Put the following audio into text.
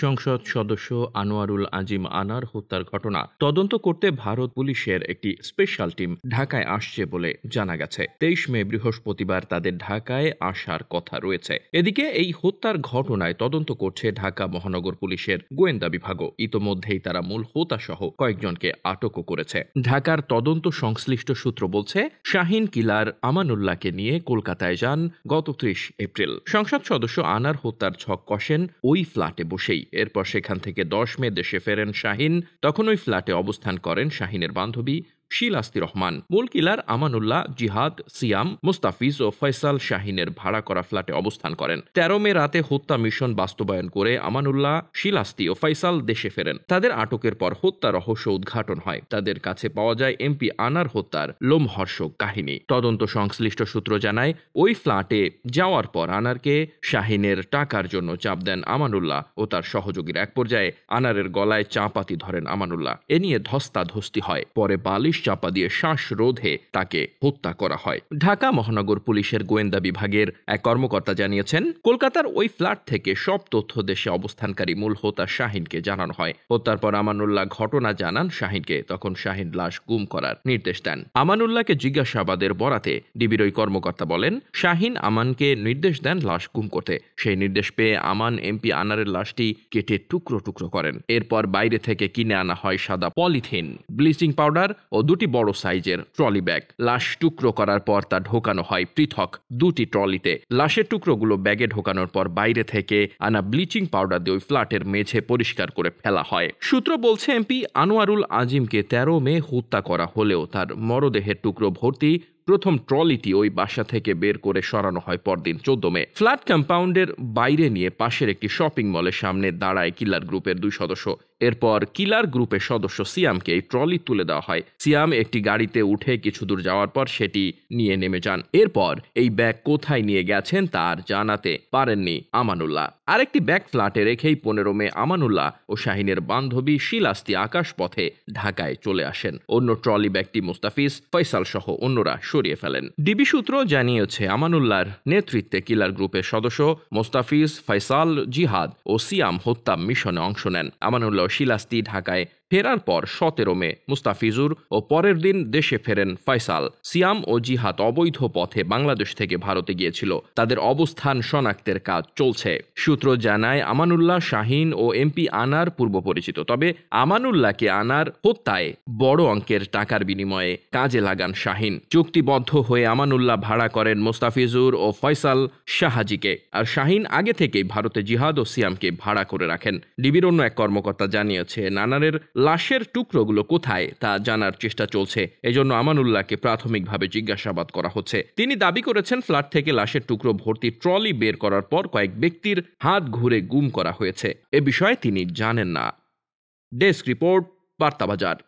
সংসদ সদস্য আনোয়ারুল আজিম আনার হত্যার ঘটনা তদন্ত করতে ভারত পুলিশের একটি স্পেশাল টিম ঢাকায় আসছে বলে জানা গেছে। 23 মে বৃহস্পতিবার তাদের ঢাকায় আসার কথা রয়েছে। এদিকে এই হত্যার ঘটনায় তদন্ত করছে ঢাকা মহানগর পুলিশের গোয়েন্দা বিভাগও। ইতোমধ্যেই তারা মূল হোতাসহ কয়েকজনকে আটকও করেছে। ঢাকার তদন্ত সংশ্লিষ্ট সূত্র বলছে, শাহিন কিলার আমানুল্লাহকে নিয়ে কলকাতায় যান গত 30 এপ্রিল। সংসদ সদস্য আনার হত্যার ছক কষেন ওই ফ্ল্যাটে বসেই। এরপর সেখান থেকে 10 মে দেশে ফেরেন শাহিন। তখন ওই ফ্ল্যাটে অবস্থান করেন শাহিনের বান্ধবী শিলাস্তি রহমান। মূল কিলার আমানুল্লাহ, জিহাদ, সিয়াম, মুস্তাফিজ ও ফয়সাল শাহিনের ভাড়া করা ফ্ল্যাটে অবস্থান করেন। 13 মে রাতে হত্যা মিশন বাস্তবায়ন করে আমানুল্লাহ, শিলাস্তি ও ফয়সাল দেশে ফেরেন। তাদের আটকের পর হত্যা রহস্য উদ্ঘাটন হয়। তাদের কাছে পাওয়া যায় এমপি আনার হত্যার লোমহর্ষক কাহিনী। তদন্ত সংশ্লিষ্ট সূত্র জানায়, ওই ফ্ল্যাটে যাওয়ার পর আনারকে শাহিনের টাকার জন্য চাপ দেন আমানুল্লাহ ও তার সহযোগীর। এক পর্যায়ে আনারের গলায় চাপাতি ধরেন আমানুল্লাহ। এ নিয়ে ধস্তাধস্তি হয়। পরে বালিশ চাপা দিয়ে শ্বাসরোধে তাকে হত্যা করা হয়। ঢাকা মহানগর পুলিশের গোয়েন্দা বিভাগের এক কর্মকর্তা জানিয়েছেন, কলকাতার ওই ফ্ল্যাট থেকে সব তথ্য দেশে অবস্থানকারী মূল হোতা শাহিনকে জানানো হয়। হত্যার পর আমানুল্লাহ ঘটনা জানান শাহিনকে। তখন শাহিন লাশ গুম করার নির্দেশ দেন। আমানুল্লাহকে জিজ্ঞাসাবাদের বরাতে ডিবির ওই কর্মকর্তা বলেন, শাহিন আমানকে নির্দেশ দেন লাশ গুম করতে। সেই নির্দেশ পেয়ে আমান এমপি আনারের লাশটি কেটে টুকরো টুকরো করেন। এরপর বাইরে থেকে কিনে আনা হয় সাদা পলিথিন, ব্লিচিং পাউডার ও 2টি বড় সাইজের ট্রলি ব্যাগ। লাশ টুকরো করার পর তা ঢোকানো হয় পৃথক 2টি ট্রলিতে। লাশের টুকরোগুলো ব্যাগে ঢোকানোর পর বাইরে থেকে আনা ব্লিচিং পাউডার দিয়ে ওই ফ্ল্যাটের মেঝে পরিষ্কার করে ফেলা হয়। সূত্র বলছে, এমপি আনোয়ারুল আজিমকে 13 মে হত্যা করা হলেও তার মরদেহের টুকরো ভর্তি প্রথম ট্রলিটি ওই বাসা থেকে বের করে সরানো হয় পরদিন 14 মে। ফ্ল্যাট কম্পাউন্ডের বাইরে নিয়ে পাশের একটি শপিং মলের সামনে দাঁড়ায় কিলার গ্রুপের 2 সদস্য। এরপর কিলার গ্রুপের সদস্য সিয়ামকে এই ট্রলি তুলে দেওয়া হয়। সিয়াম একটি গাড়িতে উঠে কিছু দূর যাওয়ার পর সেটি নিয়ে নেমে যান। এরপর এই ব্যাগ কোথায় নিয়ে গেছেন তার জানাতে পারেননি আমানুল্লাহ। আরেকটি ব্যাগ ফ্ল্যাটে রেখেই 15 মে আমানুল্লাহ ও শাহিনের বান্ধবী শিলাস্তি আকাশপথে ঢাকায় চলে আসেন। অন্য ট্রলি ব্যাগটি মুস্তাফিজ, ফয়সাল সহ অন্যরা সরিয়ে ফেলেন। ডিবি সূত্র জানিয়েছে, আমানুল্লাহর নেতৃত্বে কিলার গ্রুপের সদস্য মোস্তাফিজ, ফয়সাল, জিহাদ ও সিয়াম হত্যা মিশনে অংশ নেন। আমানুল্লাহ ও শিলাস্তি ঢাকায় ফেরার পর 17 মে মুস্তাফিজুর ও পরের দিন দেশে ফেরেন ফয়সাল। সিয়াম ও জিহাদ অবৈধ পথে বাংলাদেশ থেকে ভারতে গিয়েছিল। তাদের অবস্থান শনাক্তের কাজ চলছে। সূত্র জানায়, আমানুল্লাহ, শাহিন ও এমপি আনার পূর্ব পরিচিত। তবে আমানুল্লাহকে আনার হত্যায় বড় অঙ্কের টাকার বিনিময়ে কাজে লাগান শাহিন। চুক্তিবদ্ধ হয়ে আমানুল্লাহ ভাড়া করেন মুস্তাফিজুর ও ফয়সাল শাহাজিকে। আর শাহিন আগে থেকেই ভারতে জিহাদ ও সিয়ামকে ভাড়া করে রাখেন। ডিবির অন্য এক কর্মকর্তা জানিয়েছে, নানারের লাশের টুকরোগুলো কোথায় তা জানার চেষ্টা চলছে। এজন্য আমানুল্লাহকে প্রাথমিকভাবে জিজ্ঞাসাবাদ করা হচ্ছে। তিনি দাবি করেছেন, ফ্ল্যাট থেকে লাশের টুকরো ভর্তি ট্রলি বের করার পর কয়েক ব্যক্তির হাত ঘুরে গুম করা হয়েছে। এ বিষয়ে তিনি জানেন না। Desk report, বার্তাবাজার।